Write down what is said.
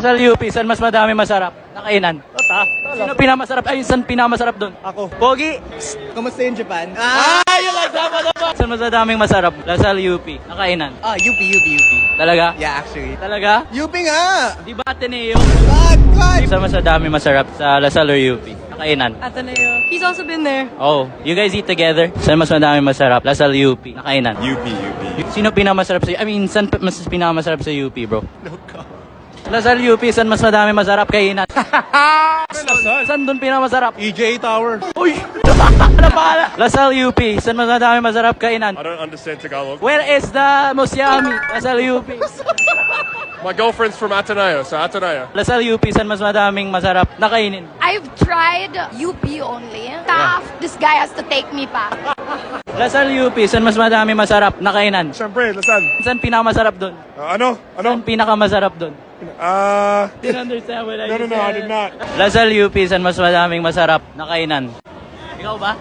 Sa UP, saan mas madami masarap na kainan? Sino pinamasarap? Ay, saan pinamasarap doon? Ako. Pogi! Kamusta yung Japan? Yung kasama. Saan mas madaming masarap? Lasal UP, na kainan. UP. Talaga? Yeah, actually. Talaga? UP nga! Di ba Ateneo? God! Saan mas madami masarap? Sa Lasal or UP? Na kainan. Ateneo. He's also been there. Oh, you guys eat together? Saan mas madami masarap? Lasal UP, na kainan. UP. Sino pinamasarap sa I mean, saan mas pinamasarap sa UP, bro? No comment. Lasal UP, saan mas madami masarap kainan? Saan doon pinamasarap? EJ Tower. Uy! Ano pa? Lasal UP, saan mas madami masarap kainan? I don't understand Tagalog. Where is the most yummy? Lasal UP. My girlfriend's from Ateneo, so Ateneo. Lasal UP, saan mas madaming masarap na kainin? I've tried UP only. Tough. This guy has to take me pa. Lasal UP, saan mas madami masarap na kainan? Siyempre, Lasan. Saan pinakamasarap doon? Ano? Saan pinakamasarap doon? Didn't understand what I No, said. I did not. Lasal UP, saan mas madaming masarap na kainan? Ikaw ba?